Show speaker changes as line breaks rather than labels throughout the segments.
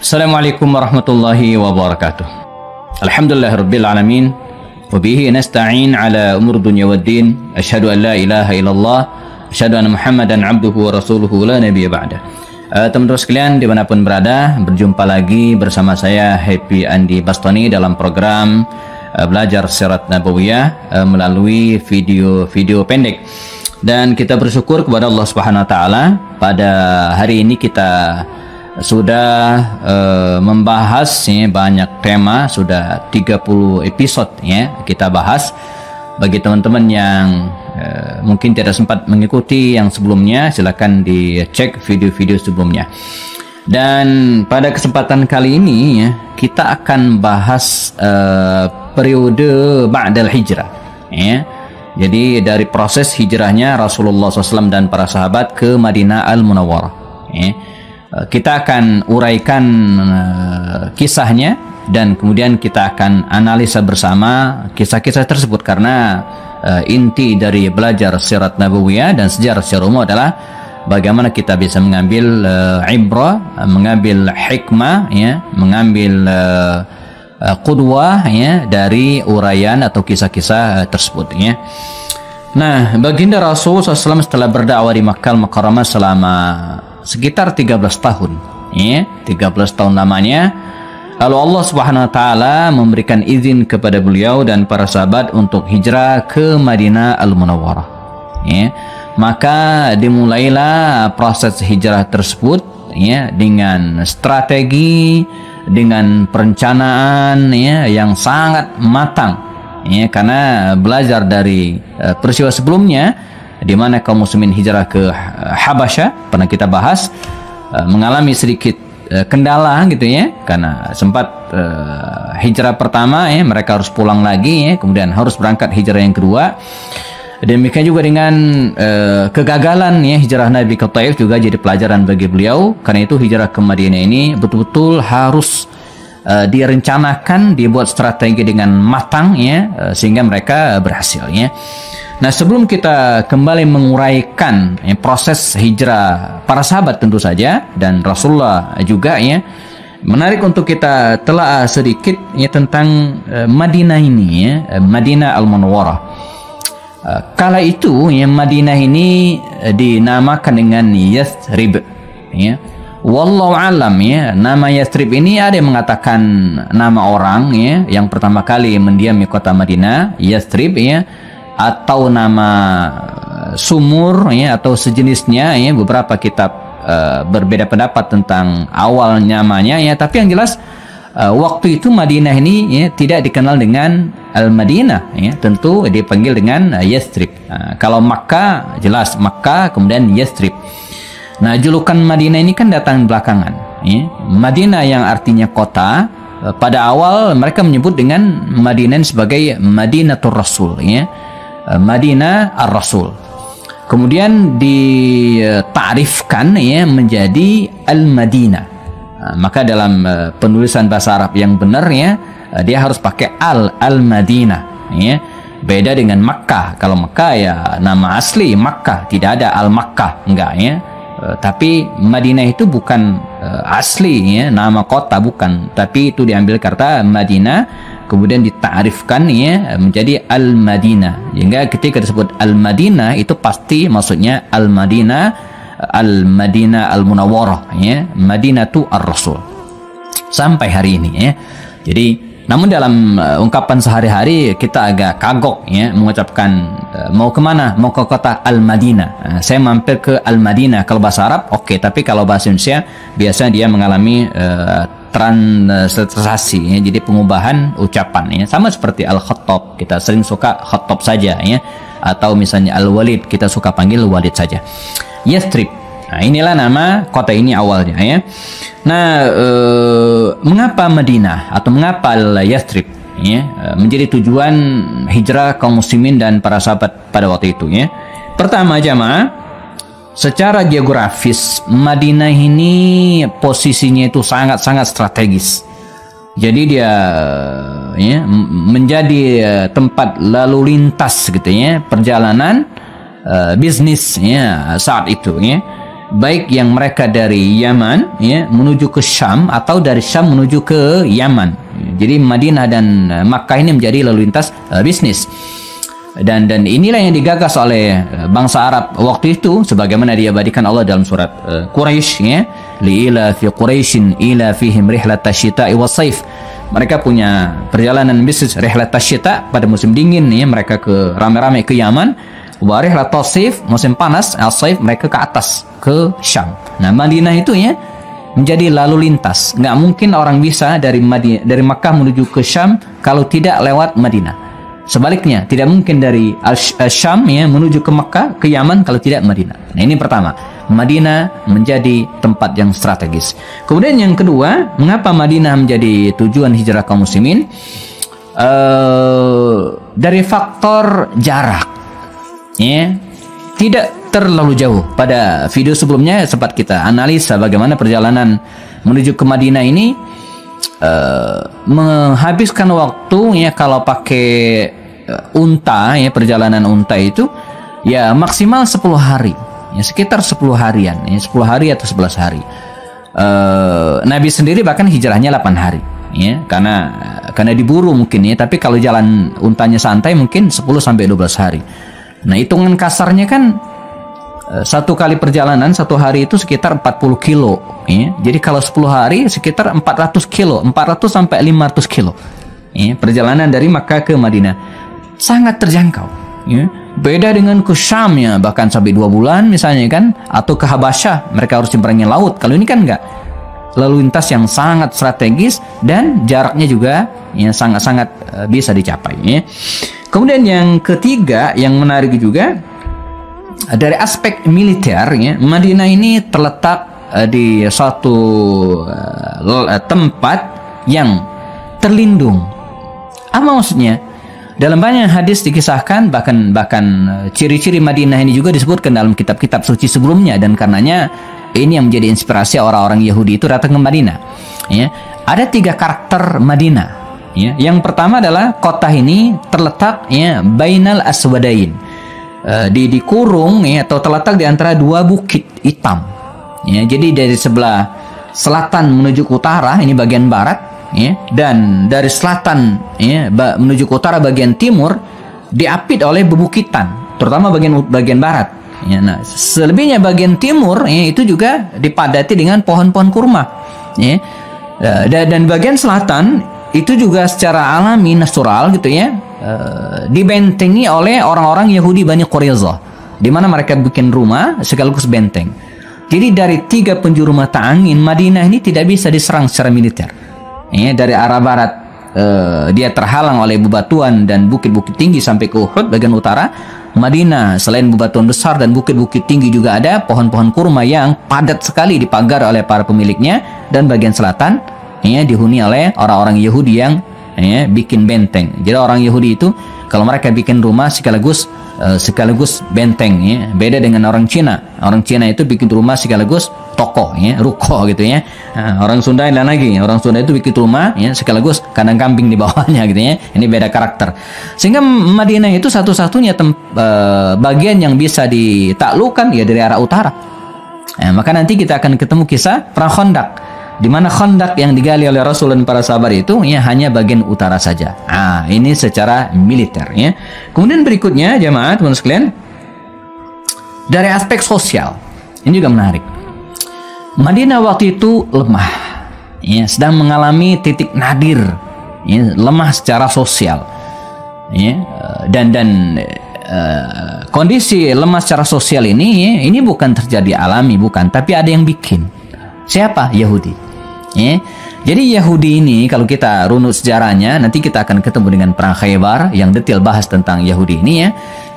Assalamualaikum warahmatullahi wabarakatuh. Alhamdulillahirabbil alamin wa bihi nasta'in ala umur dunya waddin. Asyhadu an la ilaha illallah, asyhadu anna Muhammadan abduhu wa rasuluhu la nabiyya ba'da. Teman-teman sekalian dimanapun berada, berjumpa lagi bersama saya Happy Andi Bastoni dalam program belajar Sirat Nabawiyah melalui video pendek. Dan kita bersyukur kepada Allah Subhanahu wa taala, pada hari ini kita sudah membahas banyak tema, sudah 30 episode kita bahas. Bagi teman-teman yang mungkin tidak sempat mengikuti yang sebelumnya, silakan dicek video-video sebelumnya. Dan pada kesempatan kali ini kita akan bahas periode ba'dal hijrah Jadi dari proses hijrahnya Rasulullah SAW dan para sahabat ke Madinah Al-Munawwarah. Kita akan uraikan kisahnya dan kemudian kita akan analisa bersama kisah-kisah tersebut, karena inti dari belajar sirat nabawiyah dan sejarah secara umum adalah bagaimana kita bisa mengambil ibrah, mengambil hikmah, mengambil qudwah dari uraian atau kisah-kisah tersebut. Nah, baginda Rasul SAW setelah berdakwah di Makkah Al-Mukarramah selama sekitar 13 tahun, 13 tahun lamanya. Lalu Allah Subhanahu wa taala memberikan izin kepada beliau dan para sahabat untuk hijrah ke Madinah Al-Munawwarah. Maka dimulailah proses hijrah tersebut dengan strategi, dengan perencanaan yang sangat matang. Karena belajar dari peristiwa sebelumnya di mana kaum muslimin hijrah ke Habasyah, pernah kita bahas, mengalami sedikit kendala gitu karena sempat hijrah pertama mereka harus pulang lagi kemudian harus berangkat hijrah yang kedua. Demikian juga dengan kegagalan hijrah Nabi ke Taif juga jadi pelajaran bagi beliau. Karena itu hijrah ke Madinah ini betul-betul harus direncanakan, dibuat strategi dengan matang sehingga mereka berhasil. Nah, sebelum kita kembali menguraikan proses hijrah para sahabat tentu saja dan Rasulullah juga, menarik untuk kita telah sedikit tentang Madinah ini, Madinah Al-Munawwarah. Kala itu Madinah ini dinamakan dengan Yathrib. Wallahu alam nama Yathrib ini ada yang mengatakan nama orang yang pertama kali mendiami kota Madinah, Yathrib atau nama sumur atau sejenisnya. Beberapa kitab berbeda pendapat tentang awal namanya tapi yang jelas waktu itu Madinah ini tidak dikenal dengan Al-Madinah, tentu dipanggil dengan Yathrib. Kalau Makkah jelas Makkah, kemudian Yathrib. Nah, julukan Madinah ini kan datang belakangan. Madinah yang artinya kota, pada awal mereka menyebut dengan Madinah sebagai Madinatul Rasul, Madinah Ar-Rasul. Kemudian ditakrifkan menjadi Al-Madinah. Maka dalam penulisan bahasa Arab yang benar dia harus pakai Al-Madinah. Beda dengan Makkah. Kalau Makkah nama asli Makkah, tidak ada Al-Makkah, enggak tapi Madinah itu bukan asli nama kota, bukan, tapi itu diambil kata Madinah kemudian ditakrifkan menjadi Al-Madinah. Sehingga ketika disebut Al-Madinah itu pasti maksudnya Al-Madinah, Al-Madinah Al-Munawwarah, Madinatu Ar-Rasul sampai hari ini. Jadi namun dalam ungkapan sehari-hari kita agak kagok mengucapkan mau kemana, mau ke kota Al-Madinah, saya mampir ke Al-Madinah. Kalau bahasa Arab oke, tapi kalau bahasa Indonesia biasanya dia mengalami transliterasi, jadi pengubahan ucapan sama seperti Al-Khattab, kita sering suka Khattab saja atau misalnya Al-Walid, kita suka panggil Walid saja. Yathrib, nah inilah nama kota ini awalnya Nah, mengapa Madinah atau mengapa Yathrib menjadi tujuan hijrah kaum muslimin dan para sahabat pada waktu itu Pertama jamaah, secara geografis Madinah ini posisinya itu sangat-sangat strategis. Jadi dia menjadi tempat lalu lintas gitu perjalanan bisnis saat itu baik yang mereka dari Yaman ya menuju ke Syam atau dari Syam menuju ke Yaman. Jadi Madinah dan Makkah ini menjadi lalu lintas bisnis. Dan inilah yang digagas oleh bangsa Arab waktu itu, sebagaimana diabadikan Allah dalam surat Quraisy ya, liila fi Quraisyin ila fihim rihlat asyita'i was-saif. Mereka punya perjalanan bisnis rihlat asyita pada musim dingin ya, mereka ke ramai-ramai ke Yaman, wa rihlat as-saif musim panas as-saif mereka ke atas ke Syam. Nah, Madinah itu ya menjadi lalu lintas. Nggak mungkin orang bisa dari Makkah menuju ke Syam kalau tidak lewat Madinah. Sebaliknya, tidak mungkin dari Syam ya menuju ke Makkah, ke Yaman kalau tidak Madinah. Nah, ini pertama, Madinah menjadi tempat yang strategis. Kemudian yang kedua, mengapa Madinah menjadi tujuan hijrah kaum muslimin? Dari faktor jarak. Ya, tidak terlalu jauh. Pada video sebelumnya sempat kita analisa bagaimana perjalanan menuju ke Madinah ini menghabiskan waktu ya kalau pakai unta ya, perjalanan unta itu ya maksimal 10 hari ya, sekitar 10 harian ya, 10 hari atau 11 hari. Nabi sendiri bahkan hijrahnya 8 hari ya, karena diburu mungkin ya, tapi kalau jalan untanya santai mungkin 10 sampai 12 hari. Nah, hitungan kasarnya kan satu kali perjalanan satu hari itu sekitar 40 kilo ya. Jadi kalau 10 hari sekitar 400 kilo, 400 sampai 500 kilo ya, perjalanan dari Makkah ke Madinah. Sangat terjangkau ya. Beda dengan ke Syam ya, bahkan sampai 2 bulan misalnya kan, atau ke Habasyah mereka harus nyeberangi laut. Kalau ini kan enggak, lalu lintas yang sangat strategis dan jaraknya juga ya sangat-sangat bisa dicapai ya. Kemudian yang ketiga yang menarik juga dari aspek militer ya, Madinah ini terletak di suatu tempat yang terlindung. Apa maksudnya? Dalam banyak hadis dikisahkan, bahkan ciri-ciri Madinah ini juga disebutkan dalam kitab-kitab suci sebelumnya, dan karenanya ini yang menjadi inspirasi orang-orang Yahudi itu datang ke Madinah. Ya, ada 3 karakter Madinah. Ya, yang pertama adalah kota ini terletak ya bainal aswadain. Dikurung ya, atau terletak di antara 2 bukit hitam ya. Jadi dari sebelah selatan menuju ke utara ini bagian barat ya, dan dari selatan ya menuju ke utara bagian timur diapit oleh bebukitan, terutama bagian barat ya. Nah, selebihnya bagian timur ya, itu juga dipadati dengan pohon-pohon kurma ya. Dan bagian selatan itu juga secara alami natural gitu ya, dibentengi oleh orang-orang Yahudi Bani Quraisyah, di mana mereka bikin rumah sekaligus benteng. Jadi dari 3 penjuru mata angin, Madinah ini tidak bisa diserang secara militer. Ya, dari arah barat dia terhalang oleh bebatuan dan bukit-bukit tinggi sampai ke Uhud bagian utara. Madinah selain bebatuan besar dan bukit-bukit tinggi juga ada pohon-pohon kurma yang padat sekali dipagar oleh para pemiliknya, dan bagian selatan ya dihuni oleh orang-orang Yahudi yang ya bikin benteng. Jadi orang Yahudi itu kalau mereka bikin rumah sekaligus benteng ya. Beda dengan orang Cina. Orang Cina itu bikin rumah sekaligus toko ya, ruko gitu ya. Nah, orang Sunda lain lagi. Orang Sunda itu bikin rumah ya sekaligus kandang kambing di bawahnya gitu ya. Ini beda karakter. Sehingga Madinah itu satu-satunya bagian yang bisa ditaklukkan ya dari arah utara. Nah, maka nanti kita akan ketemu kisah perang Khandaq, di mana Khandaq yang digali oleh Rasul dan para sahabat itu ya hanya bagian utara saja. Nah, ini secara militer ya. Kemudian berikutnya jemaah teman sekalian, dari aspek sosial ini juga menarik. Madinah waktu itu lemah ya, sedang mengalami titik nadir ya, lemah secara sosial ya. Dan kondisi lemah secara sosial ini ya, ini bukan terjadi alami, bukan, tapi ada yang bikin. Siapa? Yahudi ya. Jadi Yahudi ini kalau kita runut sejarahnya, nanti kita akan ketemu dengan perang Khaybar yang detail bahas tentang Yahudi ini ya.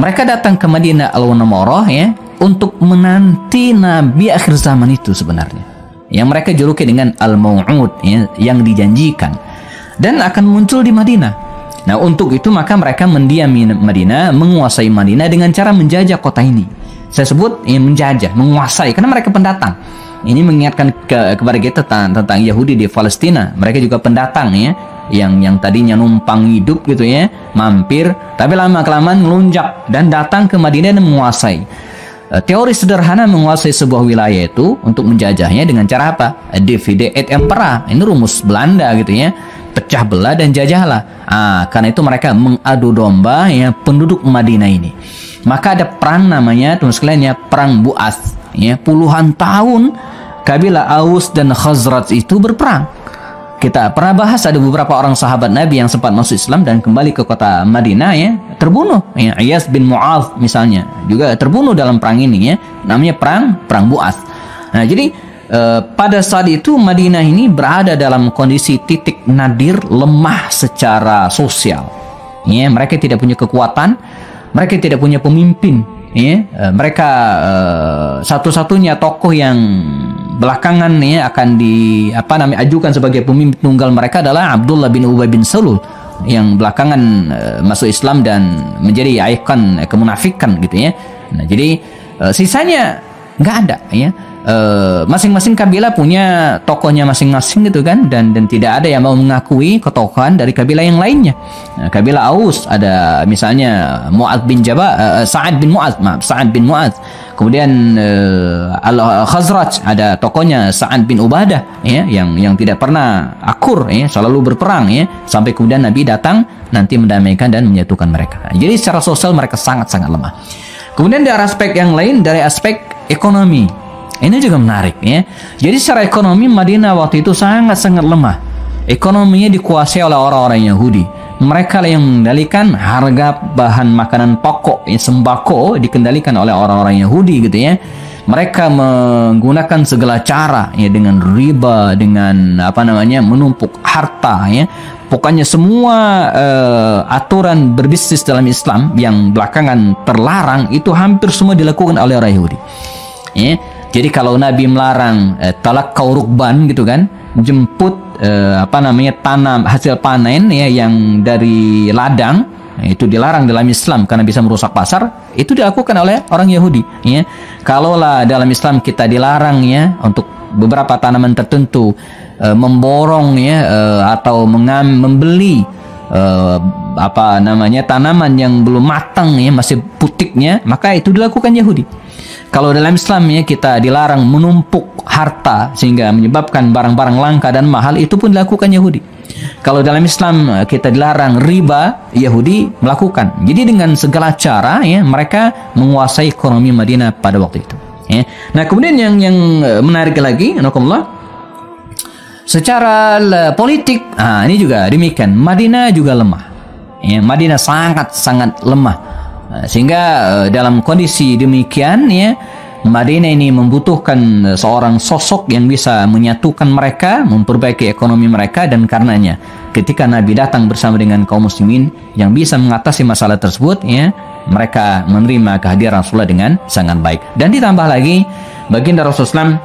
Mereka datang ke Madinah Al-Munawwarah ya untuk menanti Nabi akhir zaman itu sebenarnya, yang mereka juluki dengan Al-Mau'ud ya, yang dijanjikan, dan akan muncul di Madinah. Nah, untuk itu maka mereka mendiami Madinah, menguasai Madinah dengan cara menjajah kota ini. Saya sebut ya, menjajah, menguasai, karena mereka pendatang. Ini mengingatkan kepada kita tentang Yahudi di Palestina. Mereka juga pendatang ya, yang tadinya numpang hidup gitu ya, mampir, tapi lama kelamaan melunjak dan datang ke Madinah dan menguasai. teori sederhana menguasai sebuah wilayah itu untuk menjajahnya dengan cara apa? Divide et impera. Ini rumus Belanda gitu ya. Pecah belah dan jajahlah. Karena itu mereka mengadu domba ya penduduk Madinah ini. Maka ada perang namanya teman sekalian ya, perang Bu'ats. Ya, puluhan tahun kabilah Aus dan Khazraj itu berperang. Kita pernah bahas ada beberapa orang sahabat Nabi yang sempat masuk Islam dan kembali ke kota Madinah ya, terbunuh. Ya, Iyas bin Mu'adz misalnya juga terbunuh dalam perang ini ya. Namanya perang Bu'ats. Nah, jadi pada saat itu Madinah ini berada dalam kondisi titik nadir, lemah secara sosial. Ya, mereka tidak punya kekuatan, mereka tidak punya pemimpin. Ya, mereka satu-satunya tokoh yang belakangan ya akan ajukan sebagai pemimpin tunggal mereka adalah Abdullah bin Ubay bin Salul yang belakangan masuk Islam dan menjadi ikon kemunafikan gitu ya. Nah, jadi sisanya nggak ada ya. Masing-masing kabilah punya tokohnya masing-masing gitu kan, dan tidak ada yang mau mengakui ketokohan dari kabilah yang lainnya. Nah, kabilah Aus ada misalnya Sa'ad bin Mu'adz. Kemudian Al-Khazraj ada tokohnya Sa'ad bin Ubadah ya, yang tidak pernah akur ya, selalu berperang ya, sampai kemudian Nabi datang nanti mendamaikan dan menyatukan mereka. Nah, jadi secara sosial mereka sangat-sangat lemah. Kemudian dari aspek yang lain, dari aspek ekonomi. Ini juga menarik ya. Jadi secara ekonomi Madinah waktu itu sangat-sangat lemah. Ekonominya dikuasai oleh orang-orang Yahudi. Mereka yang mengendalikan harga bahan makanan pokok, sembako dikendalikan oleh orang-orang Yahudi gitu ya. Mereka menggunakan segala cara ya, dengan riba, dengan menumpuk harta ya. Pokoknya semua aturan berbisnis dalam Islam yang belakangan terlarang itu hampir semua dilakukan oleh orang Yahudi. Ya. Jadi kalau Nabi melarang talaqqau rukban gitu kan, jemput tanam hasil panen ya yang dari ladang, itu dilarang dalam Islam karena bisa merusak pasar, itu dilakukan oleh orang Yahudi ya. Kalaulah dalam Islam kita dilarang ya untuk beberapa tanaman tertentu memborong ya atau membeli tanaman yang belum matang ya, masih putiknya, maka itu dilakukan Yahudi. Kalau dalam Islam ya kita dilarang menumpuk harta sehingga menyebabkan barang-barang langka dan mahal, itu pun dilakukan Yahudi. Kalau dalam Islam kita dilarang riba, Yahudi melakukan. Jadi dengan segala cara ya mereka menguasai ekonomi Madinah pada waktu itu. Ya. Nah kemudian yang menarik lagi, secara politik, ini juga demikian. Madinah juga lemah. Ya, Madinah sangat-sangat lemah. Sehingga dalam kondisi demikian ya, Madinah ini membutuhkan seorang sosok yang bisa menyatukan mereka, memperbaiki ekonomi mereka, dan karenanya ketika Nabi datang bersama dengan kaum muslimin yang bisa mengatasi masalah tersebut ya, mereka menerima kehadiran Rasulullah dengan sangat baik. Dan ditambah lagi baginda Rasulullah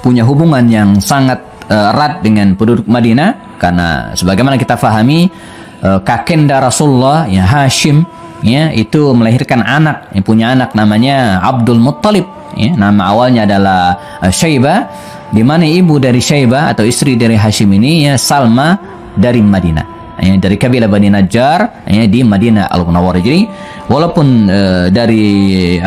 punya hubungan yang sangat erat dengan penduduk Madinah, karena sebagaimana kita fahami kakenda Rasulullah ya, Hashim ya, itu melahirkan anak, punya anak namanya Abdul Muttalib ya, nama awalnya adalah Syaibah, di mana ibu dari Syaibah atau istri dari Hashim ini ya Salma dari Madinah ya, dari kabilah Bani Najjar ya, di Madinah Al-Munawwarah. Jadi walaupun dari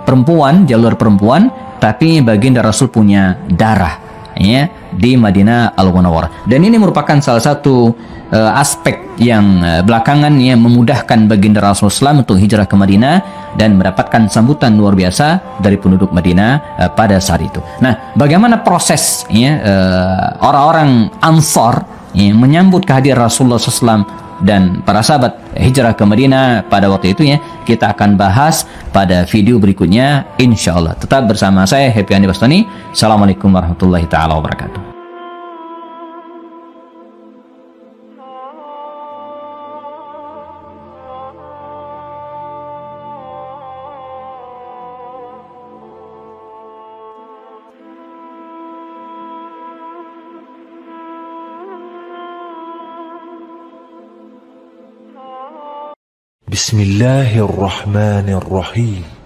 perempuan, jalur perempuan, tapi baginda Rasul punya darah ya di Madinah Al-Munawwarah. Dan ini merupakan salah satu aspek yang belakangan ya memudahkan baginda Rasulullah SAW untuk hijrah ke Madinah dan mendapatkan sambutan luar biasa dari penduduk Madinah pada saat itu. Nah, bagaimana proses ya orang-orang Ansar ya, menyambut kehadiran Rasulullah SAW dan para sahabat hijrah ke Madinah pada waktu itu ya, kita akan bahas pada video berikutnya insyaallah. Tetap bersama saya Happy Andi Bastoni. Assalamualaikum warahmatullahi taala wabarakatuh.
بسم الله الرحمن الرحيم